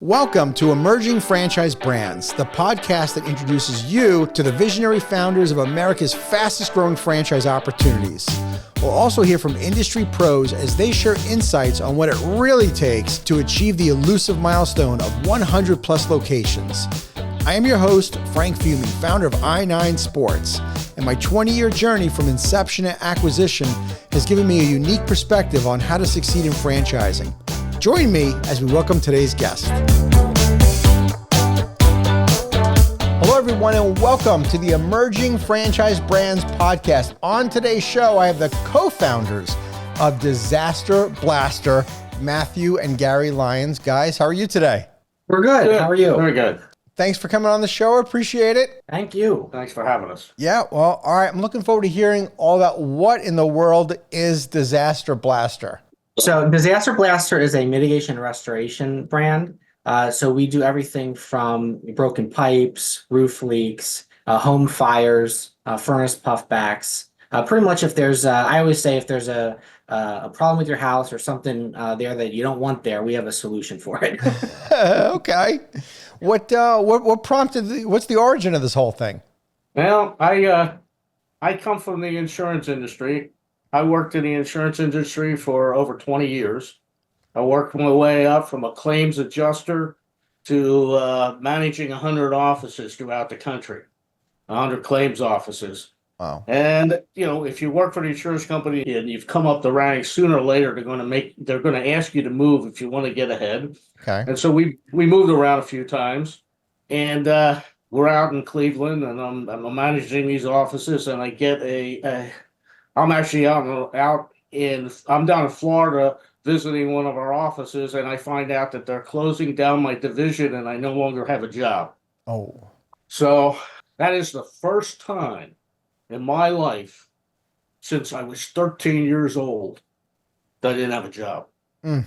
Welcome to Emerging Franchise Brands, the podcast that introduces you to the visionary founders of America's fastest growing franchise opportunities. We'll also hear from industry pros as they share insights on what it really takes to achieve the elusive milestone of 100 plus locations. I am your host, Frank Fumey, founder of I9 Sports, and my 20-year journey from inception to acquisition has given me a unique perspective on how to succeed in franchising. Join me as we welcome today's guest. Hello, everyone, and welcome to the Emerging Franchise Brands podcast. On today's show, I have the co-founders of Disaster Blaster, Matthew and Gary Lyons. Guys, how are you today? We're good. How are you? Very good. Thanks for coming on the show. I appreciate it. Thank you. Thanks for having us. Yeah, well, all right. I'm looking forward to hearing all about what in the world is Disaster Blaster. So Disaster Blaster is a mitigation restoration brand. So we do everything from broken pipes, roof leaks, home fires, furnace puffbacks. Pretty much if there's, I always say if there's a problem with your house or something there that you don't want there, we have a solution for it. Okay. What prompted, what's the origin of this whole thing? Well, I come from the insurance industry. I worked in the insurance industry for over 20 years. I worked my way up from a claims adjuster to managing 100 offices throughout the country, 100 claims offices. Wow. And, you know, if you work for the insurance company and you've come up the ranks, sooner or later, they're going to ask you to move if you want to get ahead. Okay. And so we moved around a few times, and we're out in Cleveland, and I'm managing these offices, and I get I'm actually I'm down in Florida visiting one of our offices, and I find out that they're closing down my division and I no longer have a job. Oh. So that is the first time in my life since I was 13 years old that I didn't have a job. Mm.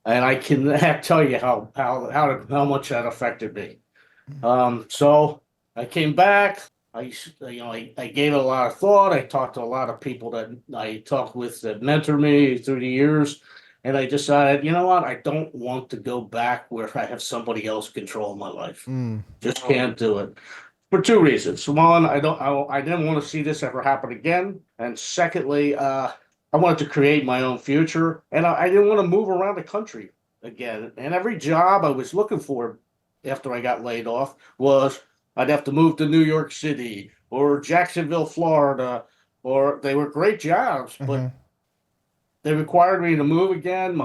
And I can tell you how much that affected me. So I came back. I gave it a lot of thought. I talked to a lot of people that I talked with that mentor me through the years, and I decided, you know what, I don't want to go back where I have somebody else control my life. Just can't do it for two reasons. One, I didn't want to see this ever happen again, and secondly, I wanted to create my own future, and I didn't want to move around the country again. And every job I was looking for after I got laid off was I'd have to move to New York City or Jacksonville, Florida, or they were great jobs, but they required me to move again.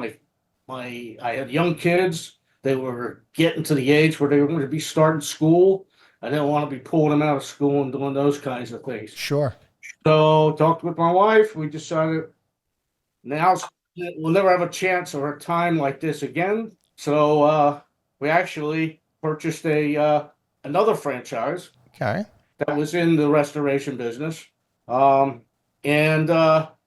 I had young kids. They were getting to the age where they were going to be starting school. I didn't want to be pulling them out of school and doing those kinds of things. Sure. So talked with my wife. We decided we'll never have a chance or a time like this again. So we actually purchased another franchise. Okay. That was in the restoration business. And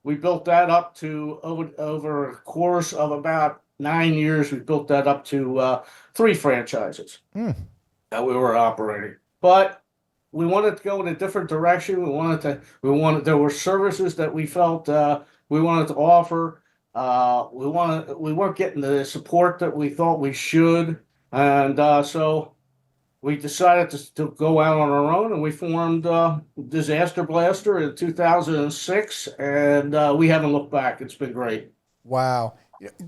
we built that up to over a course of about 9 years. We built that up to 3 franchises that we were operating. But we wanted to go in a different direction. There were services that we felt we wanted to offer. We weren't getting the support that we thought we should. And so we decided to go out on our own, and we formed Disaster Blaster in 2006, and we haven't looked back. It's been great. Wow.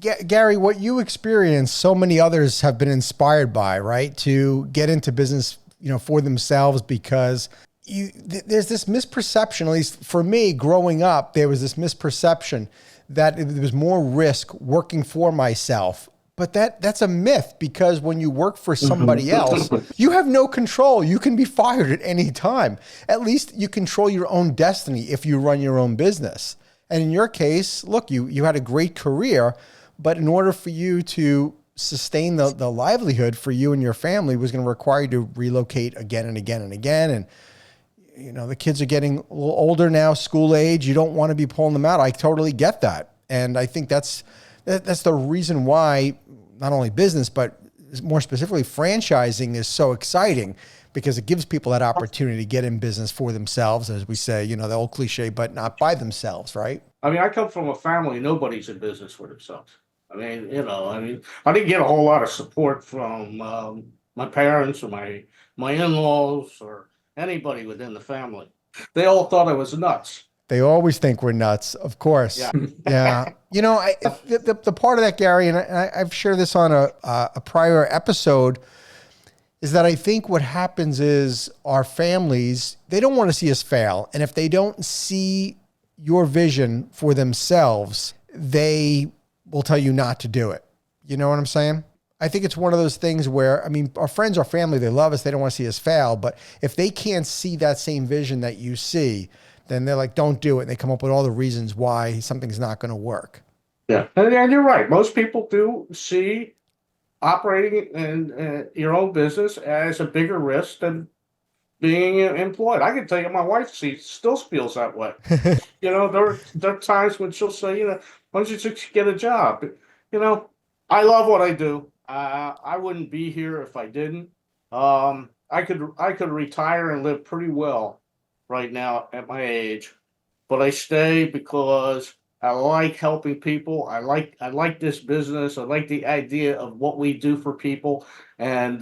Gary, what you experienced, so many others have been inspired by, right? To get into business, for themselves, because there's this misperception, at least for me growing up, there was this misperception that there was more risk working for myself. But that's a myth, because when you work for somebody else, you have no control. You can be fired at any time. At least you control your own destiny if you run your own business. And in your case, look, you had a great career, but in order for you to sustain the livelihood for you and your family was going to require you to relocate again and again and again. And, the kids are getting a little older now, school age. You don't want to be pulling them out. I totally get that. And I think that's the reason why not only business, but more specifically franchising is so exciting, because it gives people that opportunity to get in business for themselves, as we say, the old cliche, but not by themselves, right? I mean, I come from a family, nobody's in business for themselves. I mean, I didn't get a whole lot of support from my parents or my in-laws or anybody within the family. They all thought I was nuts. They always think we're nuts, of course. Yeah. Yeah. The part of that, Gary, and I've shared this on a prior episode, is that I think what happens is our families, they don't want to see us fail. And if they don't see your vision for themselves, they will tell you not to do it. You know what I'm saying? I think it's one of those things where, I mean, our friends, our family, they love us. They don't want to see us fail. But if they can't see that same vision that you see, then they're like, don't do it. And they come up with all the reasons why something's not going to work. Yeah, and you're right. Most people do see operating in your own business as a bigger risk than being employed. I can tell you, my wife still feels that way. There are times when she'll say, why don't you just get a job? I love what I do. I wouldn't be here if I didn't. I could retire and live pretty well right now at my age, but I stay because I like helping people. I like this business. I like the idea of what we do for people, and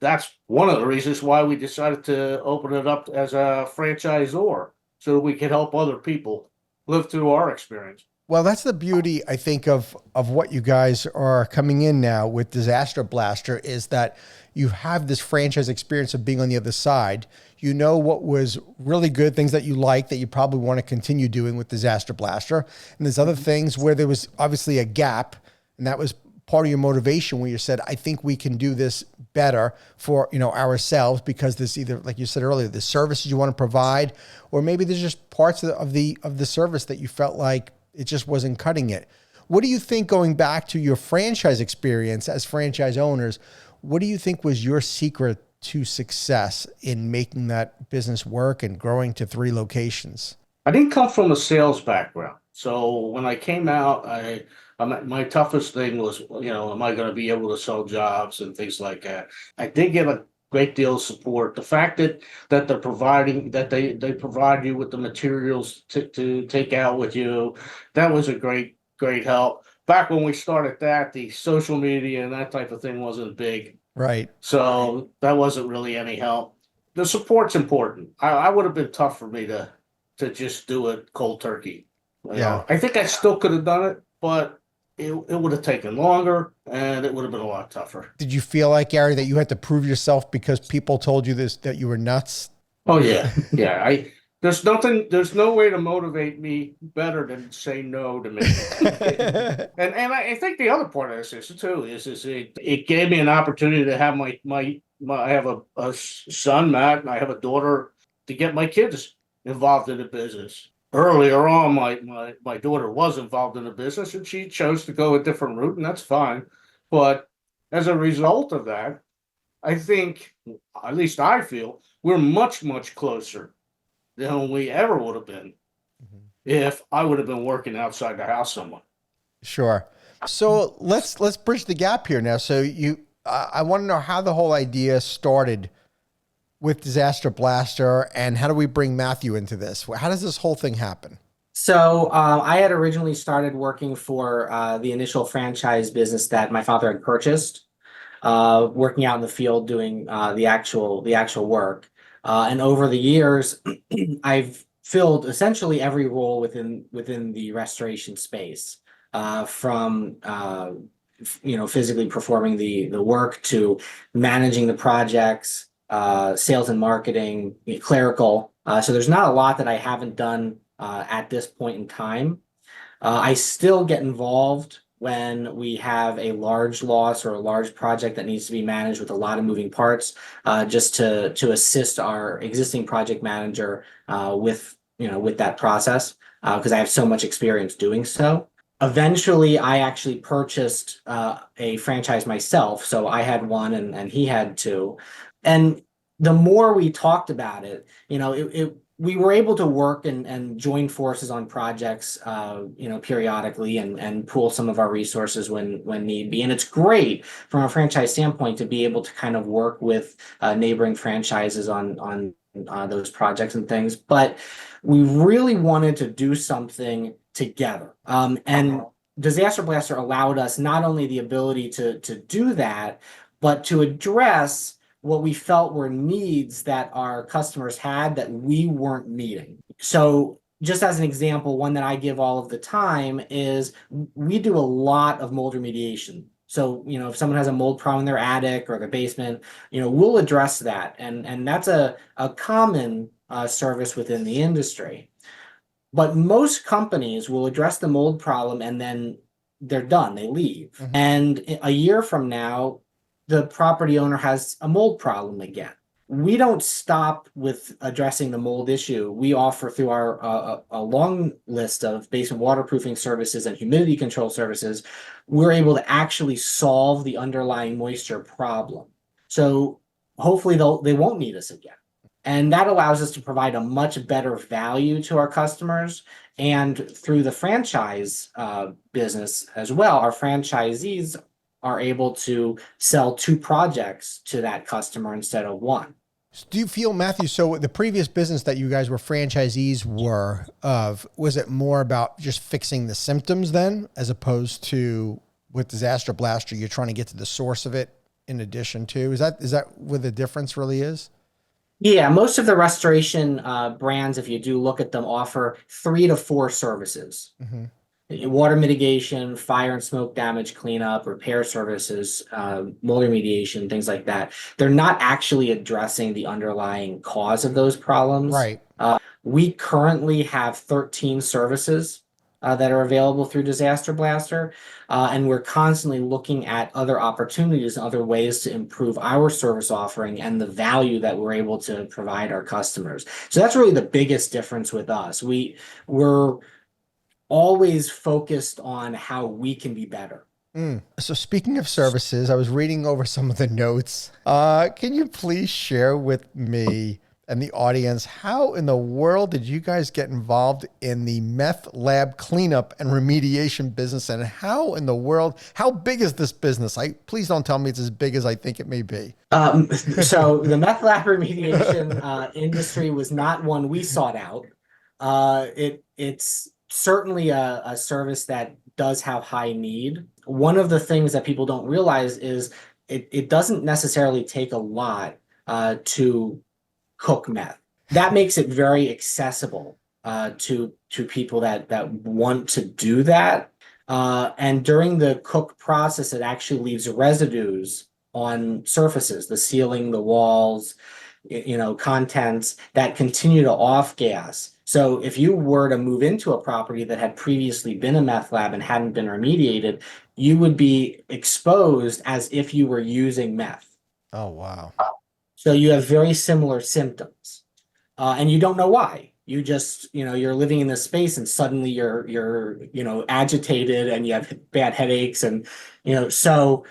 that's one of the reasons why we decided to open it up as a franchisor, so we could help other people live through our experience. Well, that's the beauty, I think, of what you guys are coming in now with Disaster Blaster, is that you have this franchise experience of being on the other side. You know what was really good, things that you like that you probably want to continue doing with Disaster Blaster. And there's other things where there was obviously a gap, and that was part of your motivation where you said, I think we can do this better for, ourselves, because there's either, like you said earlier, the services you want to provide, or maybe there's just parts of the service that you felt like it just wasn't cutting it. What do you think, going back to your franchise experience as franchise owners, what do you think was your secret to success in making that business work and growing to 3 locations? I didn't come from a sales background. So when I came out, my toughest thing was, am I going to be able to sell jobs and things like that? I did get a great deal of support. The fact that they're providing, that they provide you with the materials to take out with you, that was a great help. Back when we started that, the social media and that type of thing wasn't big. Right. So that wasn't really any help. The support's important. I would have been tough for me to just do it cold turkey. I think I still could have done it, but it would have taken longer and it would have been a lot tougher. Did you feel like, Gary, that you had to prove yourself because people told you that you were nuts? Oh yeah. Yeah. There's no way to motivate me better than say no to me. and I think the other part of this is too, is it gave me an opportunity to have I have a son, Matt, and I have a daughter, to get my kids involved in the business. Earlier on, my daughter was involved in the business and she chose to go a different route, and that's fine. But as a result of that, I think, at least I feel, we're much, much closer than we ever would have been if I would have been working outside the house somewhere. Sure. So let's bridge the gap here now. So I want to know how the whole idea started with Disaster Blaster, and how do we bring Matthew into this? How does this whole thing happen? So I had originally started working for the initial franchise business that my father had purchased, working out in the field doing the actual work. And over the years, I've filled essentially every role within the restoration space, from physically performing the work to managing the projects, sales and marketing, clerical. So there's not a lot that I haven't done at this point in time. I still get involved when we have a large loss or a large project that needs to be managed with a lot of moving parts, just to assist our existing project manager with that process, because I have so much experience doing so. Eventually, I actually purchased a franchise myself. So I had one and he had 2. And the more we talked about it, we were able to work and join forces on projects, periodically and pool some of our resources when need be. And it's great from a franchise standpoint to be able to kind of work with neighboring franchises on those projects and things. But we really wanted to do something together. And Disaster Blaster allowed us not only the ability to do that, but to address what we felt were needs that our customers had that we weren't meeting. So just as an example, one that I give all of the time is we do a lot of mold remediation. So, if someone has a mold problem in their attic or their basement, we'll address that. And that's a common service within the industry. But most companies will address the mold problem and then they're done, they leave. And a year from now, the property owner has a mold problem again. We don't stop with addressing the mold issue. We offer through our a long list of basement waterproofing services and humidity control services, we're able to actually solve the underlying moisture problem. So hopefully they won't need us again. And that allows us to provide a much better value to our customers. And through the franchise business as well, our franchisees are able to sell 2 projects to that customer instead of 1. Do you feel, Matthew, so the previous business that you guys were franchisees was it more about just fixing the symptoms then, as opposed to with Disaster Blaster, you're trying to get to the source of it in addition to? Is that where the difference really is? Yeah, most of the restoration brands, if you do look at them, offer 3 to 4 services. Water mitigation, fire and smoke damage cleanup, repair services, mold remediation, things like that. They're not actually addressing the underlying cause of those problems. Right. We currently have 13 services that are available through Disaster Blaster, and we're constantly looking at other opportunities and other ways to improve our service offering and the value that we're able to provide our customers. So that's really the biggest difference with us. We're always focused on how we can be better. So speaking of services, I was reading over some of the notes. Can you please share with me and the audience, how in the world did you guys get involved in the meth lab cleanup and remediation business? And how big is this business? Please don't tell me it's as big as I think it may be. So the meth lab remediation industry was not one we sought out. It's certainly a service that does have high need. One of the things that people don't realize is it doesn't necessarily take a lot to cook meth. That makes it very accessible to people that want to do that. And during the cook process, it actually leaves residues on surfaces, the ceiling, the walls, contents that continue to off gas. So if you were to move into a property that had previously been a meth lab and hadn't been remediated, you would be exposed as if you were using meth. Oh, wow. So you have very similar symptoms, and you don't know why. You just, you're living in this space and suddenly you're agitated and you have bad headaches. And, so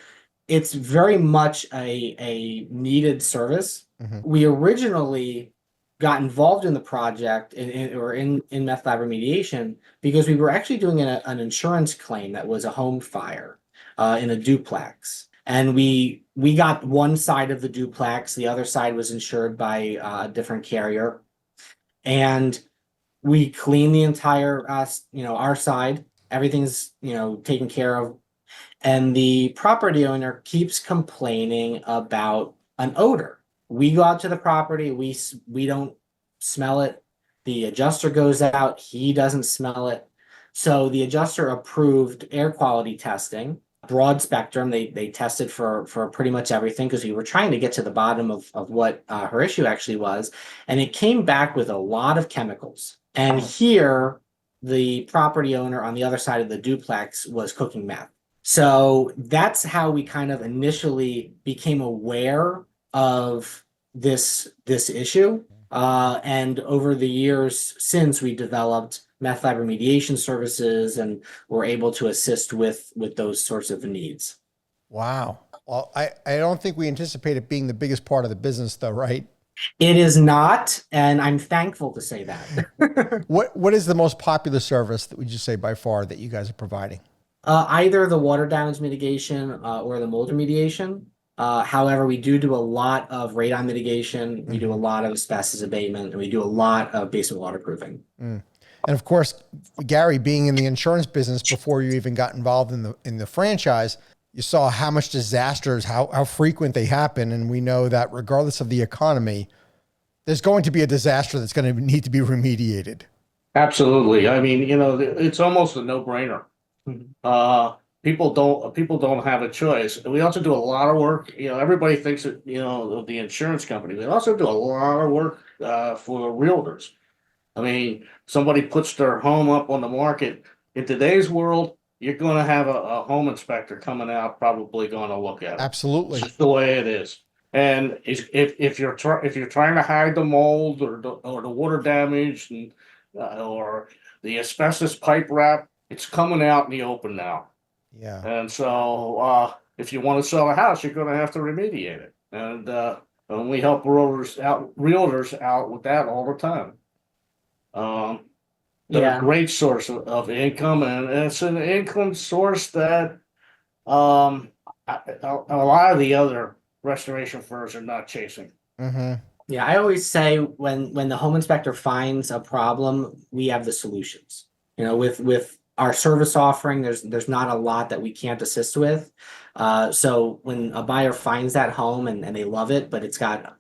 it's very much a needed service. We originally got involved in the project in meth lab remediation because we were actually doing an insurance claim that was a home fire in a duplex. And we got one side of the duplex, the other side was insured by a different carrier. And we cleaned the entire, our side, everything's, taken care of. And the property owner keeps complaining about an odor. We go out to the property, we don't smell it. The adjuster goes out, he doesn't smell it. So the adjuster approved air quality testing, broad spectrum. They tested for pretty much everything because we were trying to get to the bottom of what her issue actually was. And it came back with a lot of chemicals. And here, the property owner on the other side of the duplex was cooking meth. So that's how we kind of initially became aware of this issue. And over the years since, we developed meth lab remediation services and were able to assist with those sorts of needs. Wow. Well, I don't think we anticipate it being the biggest part of the business though, right? It is not, and I'm thankful to say that. What is the most popular service that would you say by far that you guys are providing? Either the water damage mitigation or the mold remediation. However, we do a lot of radon mitigation. We do a lot of asbestos abatement, and we do a lot of basement waterproofing. And of course, Gary, being in the insurance business before you even got involved in the franchise, you saw how much disasters, how frequent they happen. And we know that regardless of the economy, there's going to be a disaster that's going to need to be remediated. Absolutely. I mean, it's almost a no-brainer. Mhm. People don't have a choice. We also do a lot of work. Everybody thinks that, of the insurance company. We also do a lot of work for realtors. I mean, somebody puts their home up on the market. In today's world, you're going to have a home inspector coming out, probably going to look at it. It's Absolutely. just the way it is. And if you're trying to hide the mold or the water damage and or the asbestos pipe wrap, it's coming out in the open now. Yeah. And so if you want to sell a house, you're going to have to remediate it. And we help realtors out with that all the time. They're Yeah. a great source of income, and it's an income source that a lot of the other restoration firms are not chasing. Mm-hmm. Yeah, I always say when the home inspector finds a problem, we have the solutions. With our service offering, there's not a lot that we can't assist with. So when a buyer finds that home and they love it, but it's got,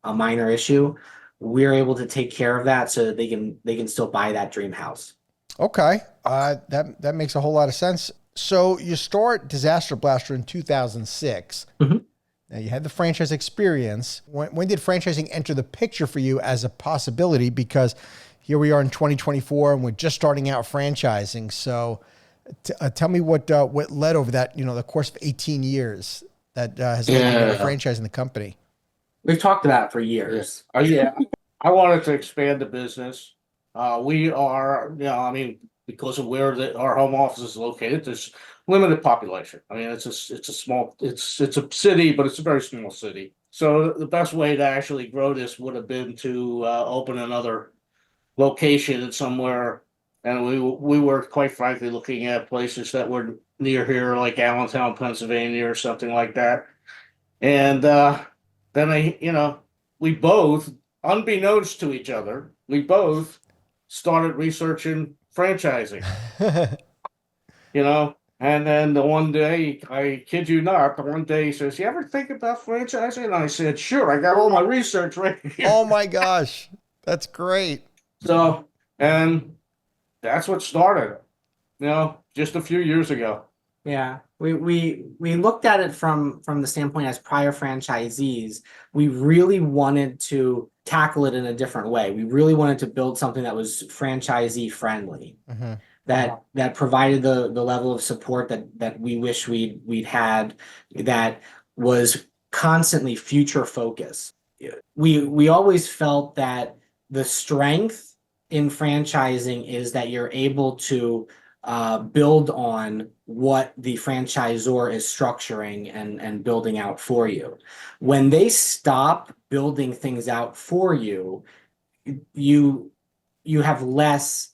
a minor issue, we're able to take care of that so that they can still buy that dream house. Okay. That makes a whole lot of sense. So you start Disaster Blaster in 2006. Mhm. Now you had the franchise experience. When did franchising enter the picture for you as a possibility? Because here we are in 2024 and we're just starting out franchising. So tell me what led over that, the course of 18 years that has led you to franchising the company. We've talked about it for years. Yeah. I wanted to expand the business. We are, I mean, because of where our home office is located, there's limited population. I mean, it's a city, but it's a very small city. So the best way to actually grow this would have been to open another location somewhere. And we were quite frankly looking at places that were near here, like Allentown, Pennsylvania, or something like that. And then we both, unbeknownst to each other, we both started researching franchising. And then the one day, I kid you not, the one day he says, "You ever think about franchising?" And I said, "Sure, I got all my research right here." Oh my gosh. That's great. So, and that's what started it, just a few years ago. Yeah, we looked at it from the standpoint as prior franchisees. We really wanted to tackle it in a different way. We really wanted to build something that was franchisee friendly, Mm-hmm. that provided the level of support that we wish we'd had, that was constantly future focused. We always felt that the strength in franchising is that you're able to build on what the franchisor is structuring and building out for you. When they stop building things out for you, you have less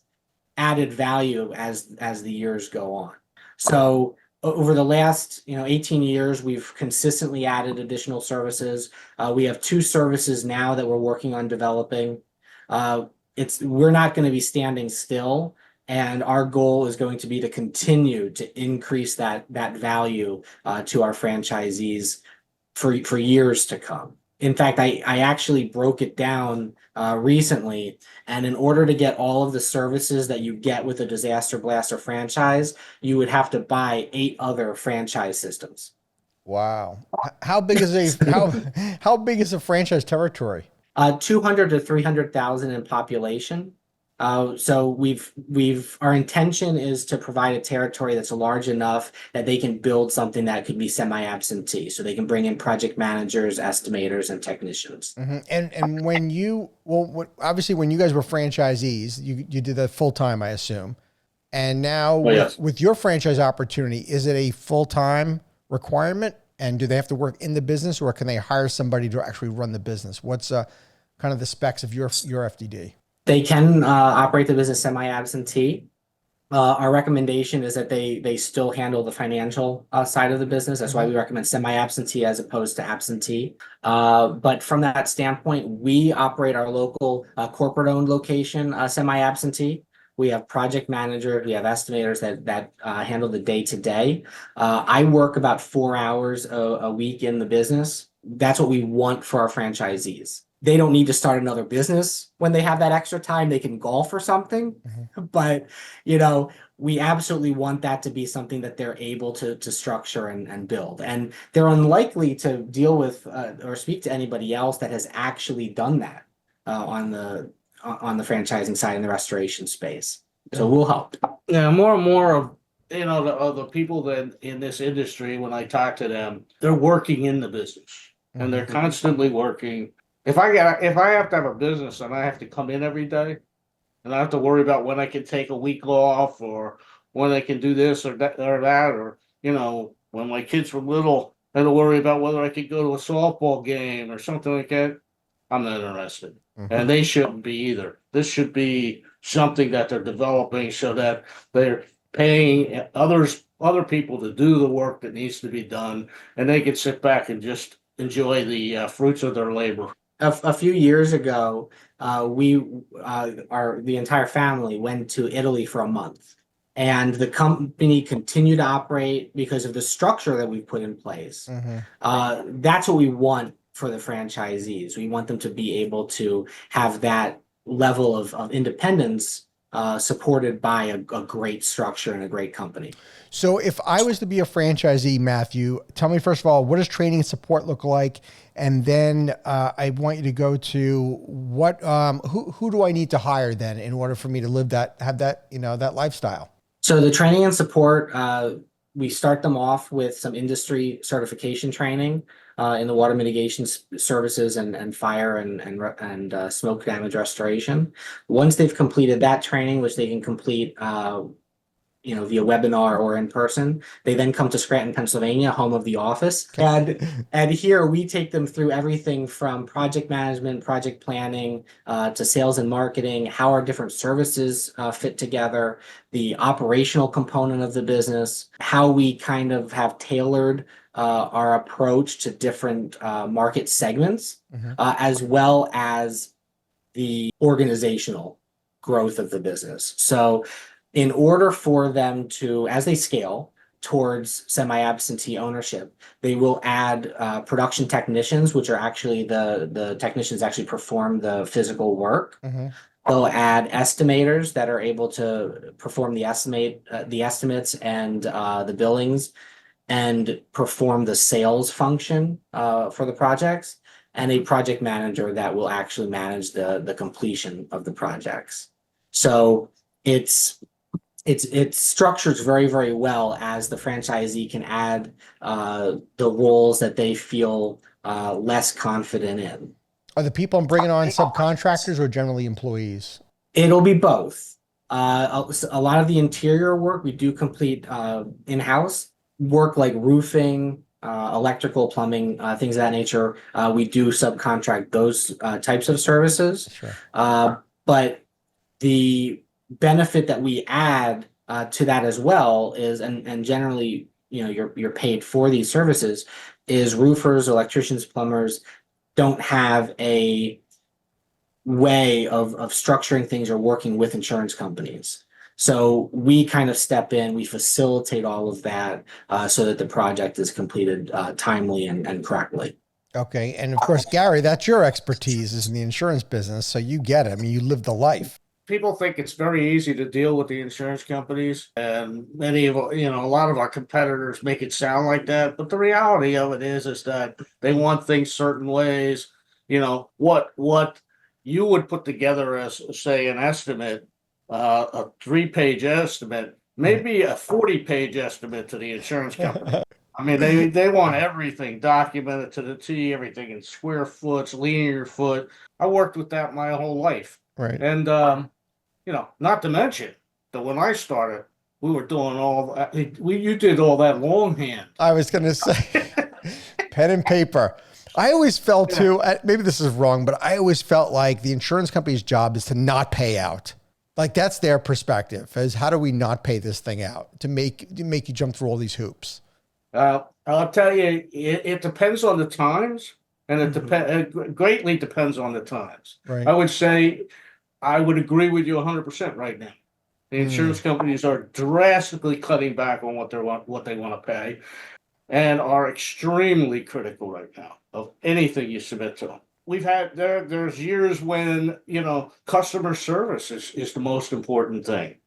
added value as the years go on. So over the last 18 years, we've consistently added additional services. We have 2 services now that we're working on developing. We're not going to be standing still. And our goal is going to be to continue to increase that value to our franchisees for years to come. In fact, I actually broke it down recently, and in order to get all of the services that you get with a Disaster Blaster franchise, you would have to buy 8 other franchise systems. Wow. How big is how big is a franchise territory? 200 to 300,000 in population. So our intention is to provide a territory that's large enough that they can build something that could be semi-absentee. So they can bring in project managers, estimators, and technicians. Mm-hmm. And obviously when you guys were franchisees, you did that full time, I assume. And now Yes. with your franchise opportunity, is it a full time requirement? And do they have to work in the business, or can they hire somebody to actually run the business? What's kind of the specs of your FDD? They can operate the business semi-absentee. Our recommendation is that they still handle the financial side of the business. That's why we recommend semi-absentee as opposed to absentee. But from that standpoint, we operate our local corporate-owned location semi-absentee. We have project managers, we have estimators that handle the day-to-day. I work about 4 hours a week in the business. That's what we want for our franchisees. They don't need to start another business when they have that extra time. They can golf or something. But, we absolutely want that to be something that they're able to structure and build. And they're unlikely to deal with or speak to anybody else that has actually done that on the franchising side in the restoration space. So we'll help. Yeah, more and more of the people that in this industry, when I talk to them, they're working in the business and they're constantly working. If I have to have a business and I have to come in every day, and I have to worry about when I can take a week off or when I can do this or that, or when my kids were little, I had to worry about whether I could go to a softball game or something like that. I'm not interested. And they shouldn't be either. This should be something that they're developing so that they're paying other people to do the work that needs to be done, and they can sit back and just enjoy the fruits of their labor. A few years ago, the entire family went to Italy for a month, and the company continued to operate because of the structure that we've put in place. That's what we want for the franchisees. We want them to be able to have that level of independence supported by a great structure and a great company. So if I was to be a franchisee, Matthew, tell me first of all, what does training and support look like? And then I want you to go to who do I need to hire then in order for me to have that lifestyle? So the training and support, we start them off with some industry certification training in the water mitigation services and fire and smoke damage restoration. Once they've completed that training, which they can complete via webinar or in person, they then come to Scranton, Pennsylvania, home of the office. And here we take them through everything from project management, project planning, to sales and marketing, how our different services fit together, the operational component of the business, how we kind of have tailored our approach to different market segments, as well as the organizational growth of the business. So in order for them to, as they scale towards semi-absentee ownership, they will add production technicians, which are actually the technicians actually perform the physical work. They'll add estimators that are able to perform the estimates and the billings and perform the sales function for the projects, and a project manager that will actually manage the completion of the projects. So it structures very, very well as the franchisee can add the roles that they feel less confident in. Are the people I'm bringing on subcontractors or generally employees? It'll be both. A lot of the interior work we do complete in-house. Work like roofing, electrical, plumbing, things of that nature. We do subcontract those types of services. Sure. But the benefit that we add to that as well is, and generally, you're paid for these services, is roofers, electricians, plumbers don't have a way of structuring things or working with insurance companies. So we kind of step in, we facilitate all of that so that the project is completed timely and correctly. Okay. And of course, Gary, that's your expertise is in the insurance business. So you get it. I mean, you live the life. People think it's very easy to deal with the insurance companies, and a lot of our competitors make it sound like that. But the reality of it is that they want things certain ways. What you would put together as, say, an estimate, a 3-page estimate, maybe a 40-page estimate to the insurance company. I mean, they want everything documented to the T, everything in square foot, linear foot. I worked with that my whole life. Right. And, not to mention that when I started, we were doing all that. You did all that longhand. I was going to say pen and paper. I always felt too, maybe this is wrong, but I always felt like the insurance company's job is to not pay out. Like that's their perspective, is how do we not pay this thing out to make you jump through all these hoops? I'll tell you, it depends on the times, and it greatly depends on the times. Right. I would say I would agree with you 100% right now. The insurance companies are drastically cutting back on what they want to pay, and are extremely critical right now of anything you submit to them. We've had there's years when, customer service is the most important thing.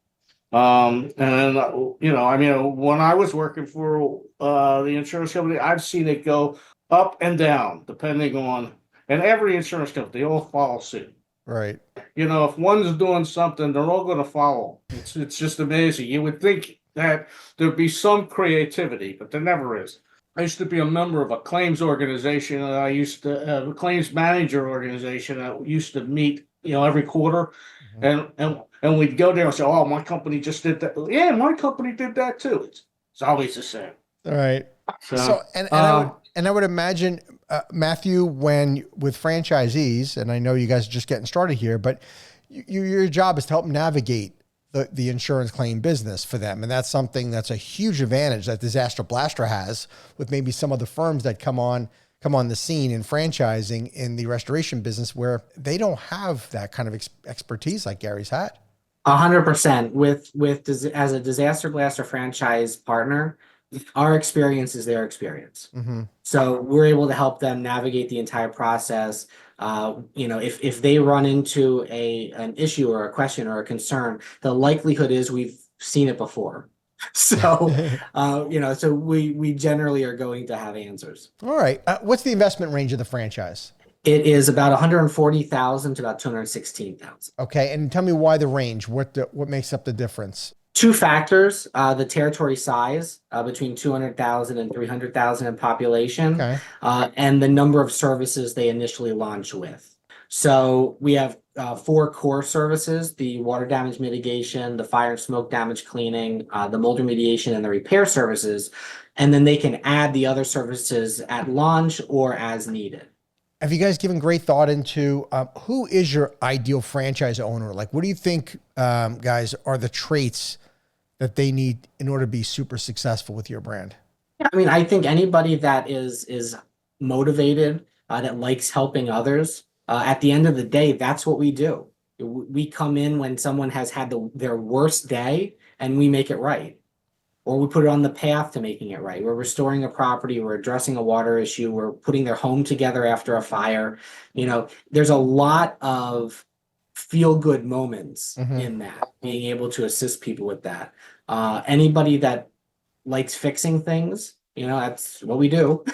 And I mean, when I was working for the insurance company, I've seen it go up and down depending on, and every insurance company, they all follow suit. Right. If one's doing something, they're all going to follow. It's just amazing. You would think that there'd be some creativity, but there never is. I used to be a member of a claims organization. A claims manager organization that used to meet, every quarter, and we'd go there and say, "Oh, my company just did that." Yeah, my company did that too. It's always the same. All right. So I would imagine, Matthew, when with franchisees, and I know you guys are just getting started here, but your job is to help navigate the insurance claim business for them. And that's something that's a huge advantage that Disaster Blaster has with maybe some of the firms that come on the scene in franchising in the restoration business, where they don't have that kind of expertise like Gary's had. 100% as a Disaster Blaster franchise partner, our experience is their experience. So we're able to help them navigate the entire process. If they run into an issue or a question or a concern, the likelihood is we've seen it before. So, so we generally are going to have answers. All right. What's the investment range of the franchise? It is about 140,000 to about 216,000. Okay. And tell me why the range, what makes up the difference? Two factors, the territory size, between 200,000 and 300,000 in population, Okay. And the number of services they initially launch with. So we have 4 core services: the water damage mitigation, the fire and smoke damage cleaning, the mold remediation, and the repair services. And then they can add the other services at launch or as needed. Have you guys given great thought into who is your ideal franchise owner? Like, what do you think, guys, are the traits that they need in order to be super successful with your brand? I mean, I think anybody that is motivated, that likes helping others, at the end of the day, that's what we do. We come in when someone has had their worst day, and we make it right. Or we put it on the path to making it right. We're restoring a property, we're addressing a water issue, we're putting their home together after a fire. There's a lot of feel-good moments in that, being able to assist people with that. Anybody that likes fixing things, that's what we do.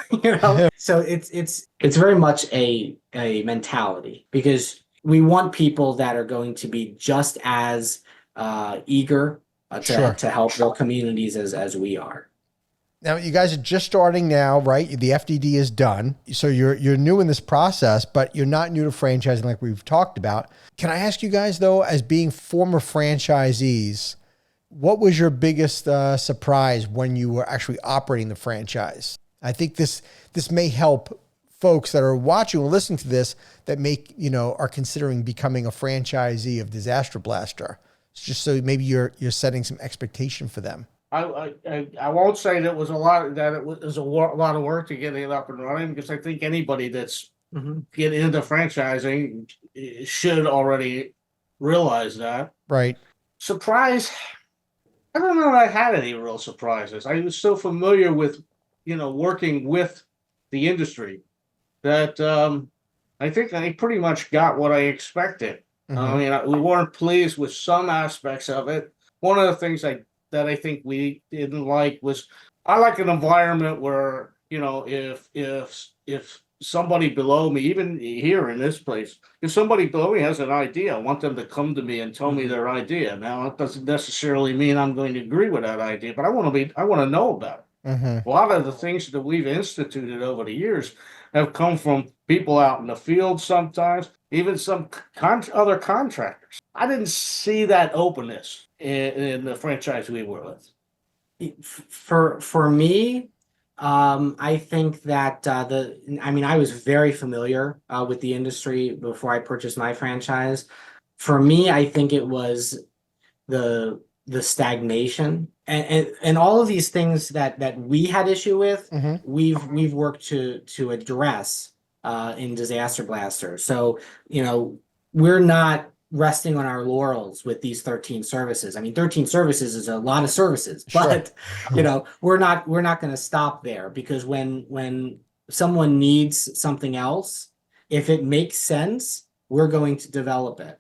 So it's very much a mentality, because we want people that are going to be just as eager to help their communities as we are. Now, you guys are just starting now, right? The FDD is done. So you're new in this process, but you're not new to franchising like we've talked about. Can I ask you guys, though, as being former franchisees, what was your biggest surprise when you were actually operating the franchise? I think this may help folks that are watching or listening to this that are considering becoming a franchisee of Disaster Blaster. Just so maybe you're setting some expectation for them. I won't say that it was a lot of work to get it up and running, because I think anybody that's getting into franchising should already realize that. Right. Surprise. I don't know if I had any real surprises. I was so familiar with, working with the industry that I think I pretty much got what I expected. I mean, we weren't pleased with some aspects of it. One of the things that I think we didn't like was, I like an environment where, if somebody below me, even here in this place, if somebody below me has an idea, I want them to come to me and tell me their idea. Now, it doesn't necessarily mean I'm going to agree with that idea, but I want to know about it. A lot of the things that we've instituted over the years have come from people out in the field, sometimes even some other contractors. I didn't see that openness in the franchise we were with. For me, I think that I was very familiar with the industry before I purchased my franchise. For me, I think it was the stagnation and all of these things that we had issue with. We've worked to address in Disaster Blaster. So we're not resting on our laurels with these 13 services. I mean, 13 services is a lot of services, Sure. but we're not going to stop there, because when someone needs something else, if it makes sense, we're going to develop it.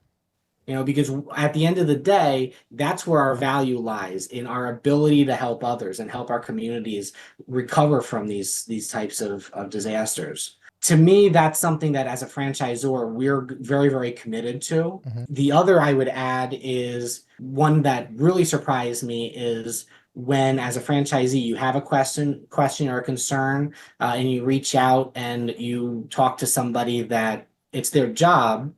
Because at the end of the day, that's where our value lies, in our ability to help others and help our communities recover from these types of disasters. To me, that's something that as a franchisor, we're very, very committed to. Mhm. The other I would add is one that really surprised me is when, as a franchisee, you have a question or a concern, and you reach out and you talk to somebody that it's their job,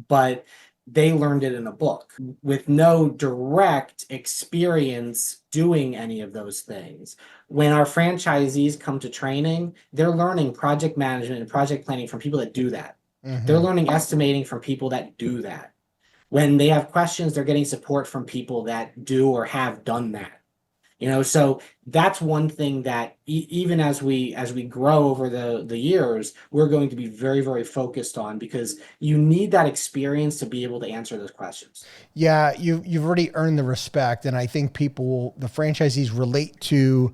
but they learned it in a book with no direct experience doing any of those things. When our franchisees come to training, they're learning project management and project planning from people that do that. They're learning estimating from people that do that. When they have questions, they're getting support from people that do or have done that. So that's one thing that even as we grow over the years, we're going to be very, very focused on, because you need that experience to be able to answer those questions. Yeah, you've already earned the respect, and I think the franchisees relate to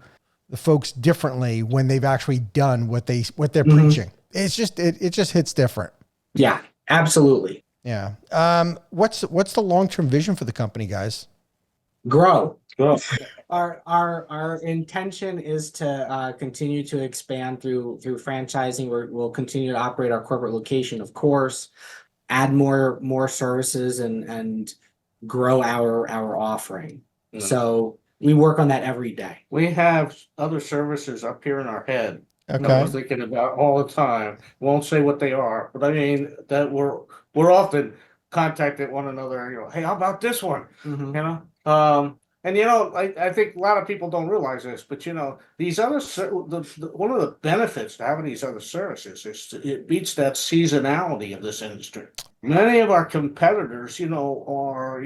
the folks differently when they've actually done what they're preaching. It's just it just hits different. Yeah, absolutely. Yeah. What's the long-term vision for the company, guys? Grow. Go. Our intention is to continue to expand through franchising. We'll continue to operate our corporate location, of course, add more services and grow our offering. Yeah. So we work on that every day. We have other services up here in our head that Okay. we're thinking about all the time. Won't say what they are, but I mean that we're often contacting one another. Hey, how about this one? And I think a lot of people don't realize this, but these other one of the benefits to having these other services is it beats that seasonality of this industry. Many of our competitors, are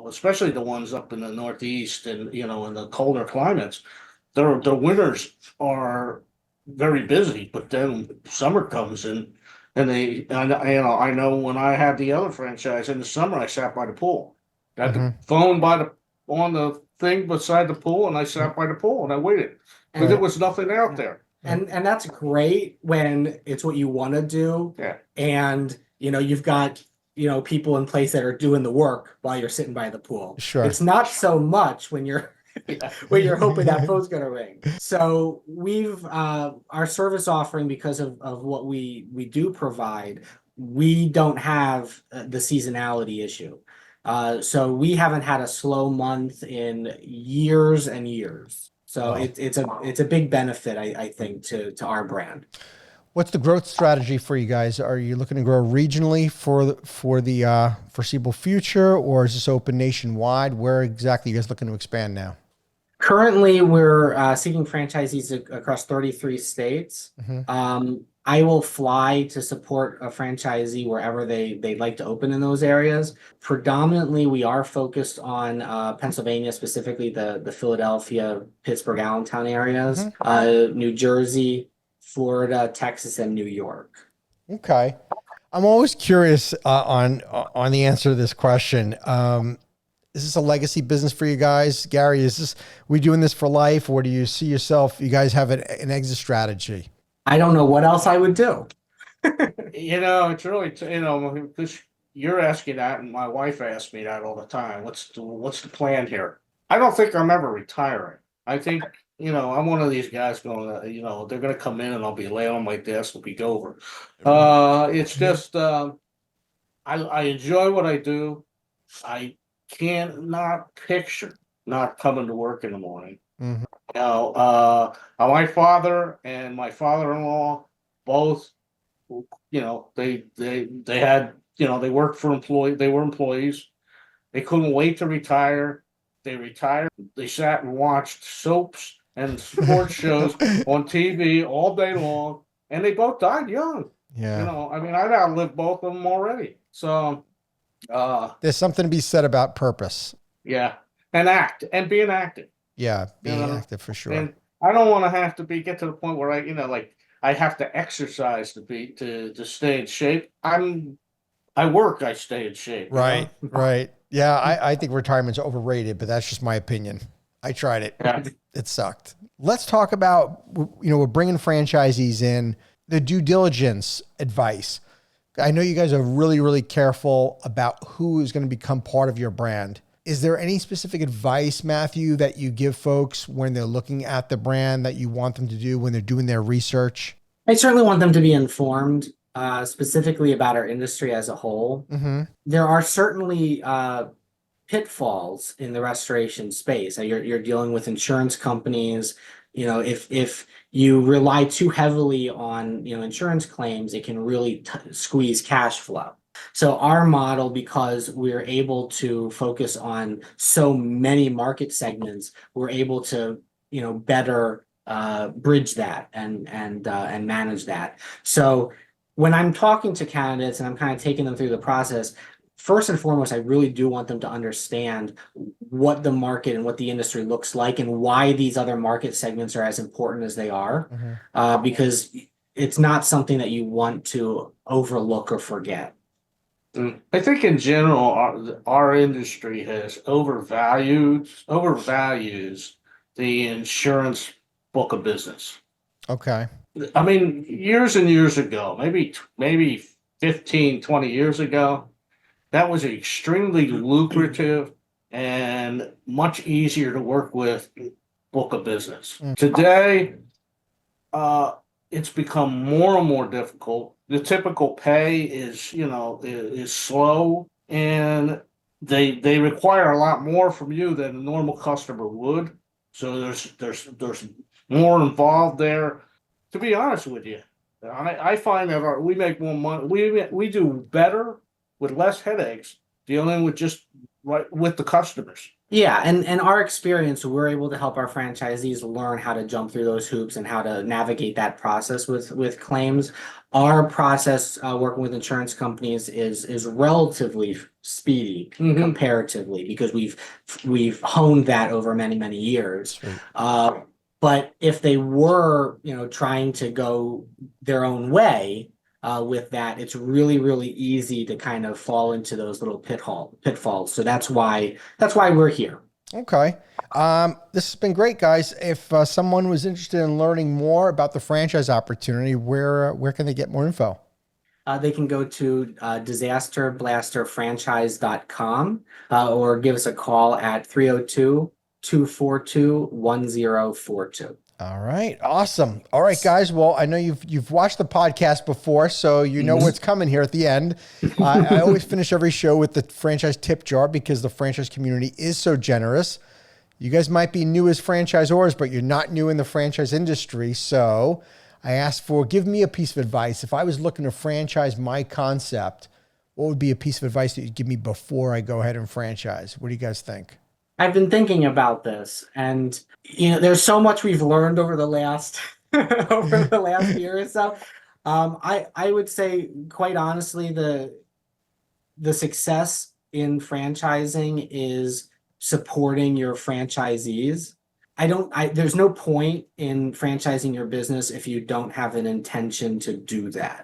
especially the ones up in the Northeast and in the colder climates, their winters are very busy, but then summer comes and I know when I had the other franchise in the summer, I sat by the pool. I had the phone on the thing beside the pool, and I sat by the pool and I waited because there was nothing out there. And that's great when it's what you want to do. Yeah. And you've got people in place that are doing the work while you're sitting by the pool. Sure. It's not so much when you're when you're hoping that phone's gonna ring. So we've our service offering, because of what we do provide, we don't have the seasonality issue. So we haven't had a slow month in years and years. So Wow. it's a big benefit, I think, to our brand. What's the growth strategy for you guys? Are you looking to grow regionally for the foreseeable future, or is this open nationwide? Where exactly are you guys looking to expand now? Currently, we're seeking franchisees across 33 states. I will fly to support a franchisee wherever they'd like to open in those areas. Predominantly, we are focused on Pennsylvania, specifically the Philadelphia, Pittsburgh, Allentown areas, New Jersey, Florida, Texas, and New York. Okay. I'm always curious on the answer to this question. Is this a legacy business for you guys? Gary, we doing this for life, or do you see you guys have an exit strategy? I don't know what else I would do. It's really, because you're asking that, and my wife asks me that all the time. What's the plan here? I don't think I'm ever retiring. I think, I'm one of these guys going, they're going to come in and I'll be laying on my desk and be over. It's just, I enjoy what I do. I cannot picture not coming to work in the morning. My father and my father-in-law both, they had, they worked for they were employees. They couldn't wait to retire. They retired. They sat and watched soaps and sports shows on TV all day long, and they both died young. Yeah. I've outlived both of them already. So there's something to be said about purpose. Yeah, and being active. Yeah, being active for sure. And I don't want to have to get to the point where I have to exercise to stay in shape. I'm I stay in shape. You Right, know? right. Yeah, I think retirement's overrated, but that's just my opinion. I tried it. Yeah. It sucked. Let's talk about, we're bringing franchisees in, the due diligence advice. I know you guys are really, really careful about who is going to become part of your brand. Is there any specific advice, Matthew, that you give folks when they're looking at the brand that you want them to do when they're doing their research? I certainly want them to be informed, specifically about our industry as a whole. Mm-hmm. There are certainly pitfalls in the restoration space. You're dealing with insurance companies. If you rely too heavily on insurance claims, it can really squeeze cash flow. So our model, because we're able to focus on so many market segments, we're able to better bridge that and manage that. So when I'm talking to candidates and I'm kind of taking them through the process, first and foremost, I really do want them to understand what the market and what the industry looks like and why these other market segments are as important as they are, because it's not something that you want to overlook or forget. I think in general, our industry has overvalues the insurance book of business. Okay. I mean, years and years ago, maybe 15, 20 years ago, that was extremely lucrative and much easier to work with book of business. Today, it's become more and more difficult. The typical pay is slow, and they require a lot more from you than a normal customer would. So there's more involved there. To be honest with you, I find that we make more money. We do better with less headaches dealing with just right with the customers. Yeah, and our experience, we're able to help our franchisees learn how to jump through those hoops and how to navigate that process with claims. Our process working with insurance companies is relatively speedy comparatively, because we've honed that over many years. But if they were trying to go their own way with that, it's really easy to kind of fall into those little pitfalls. So that's why we're here. Okay. This has been great, guys. If someone was interested in learning more about the franchise opportunity, where can they get more info? They can go to disasterblasterfranchise.com or give us a call at 302-242-1042. All right. Awesome. All right, guys. Well, I know you've watched the podcast before, so you know what's coming here at the end. I always finish every show with the franchise tip jar because the franchise community is so generous. You guys might be new as franchisors, but you're not new in the franchise industry. So I asked for, give me a piece of advice. If I was looking to franchise my concept, what would be a piece of advice that you'd give me before I go ahead and franchise? What do you guys think? I've been thinking about this, and there's so much we've learned over the last year or so. I would say, quite honestly, the success in franchising is supporting your franchisees. There's no point in franchising your business if you don't have an intention to do that.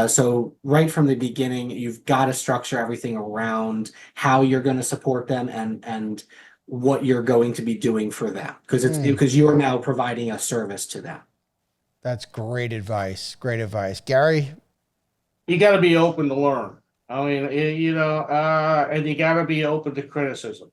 So right from the beginning, you've got to structure everything around how you're going to support them and what you're going to be doing for them, because you're now providing a service to them. That's great advice. Great advice. Gary? You got to be open to learn. I mean, and you got to be open to criticism,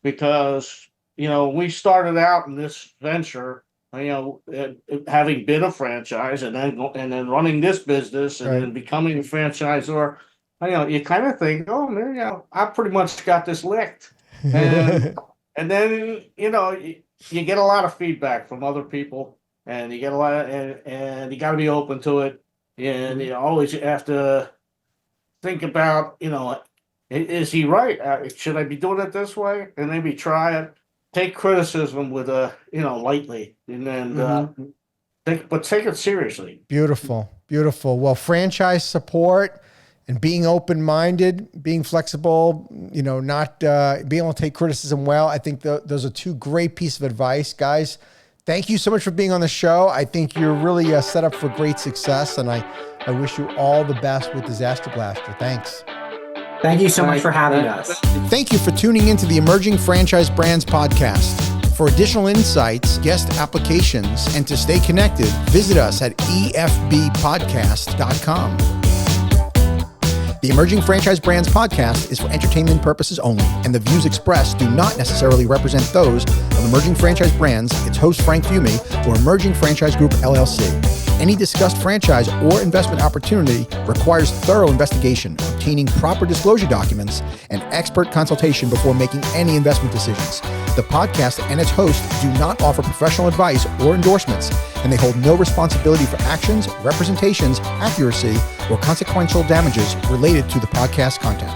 because we started out in this venture, having been a franchise and then running this business and then becoming a franchisor. You kind of think, oh man, I pretty much got this licked, and then you get a lot of feedback from other people, and you get a lot and you got to be open to it, and you always have to think about, is he right? Should I be doing it this way? And maybe try it. Take criticism with lightly, and then take it seriously. Beautiful. Well, franchise support and being open-minded, being flexible, not being able to take criticism well. I think those are two great pieces of advice, guys. Thank you so much for being on the show. I think you're really set up for great success, and I I wish you all the best with Disaster Blaster. Thanks. Thank you so much for having us. Thank you for tuning into the Emerging Franchise Brands podcast. For additional insights, guest applications, and to stay connected, visit us at efbpodcast.com. The Emerging Franchise Brands podcast is for entertainment purposes only, and the views expressed do not necessarily represent those of Emerging Franchise Brands, its host Frank Fiume, or Emerging Franchise Group LLC. Any discussed franchise or investment opportunity requires thorough investigation, obtaining proper disclosure documents, and expert consultation before making any investment decisions. The podcast and its host do not offer professional advice or endorsements, and they hold no responsibility for actions, representations, accuracy, or consequential damages related to the podcast content.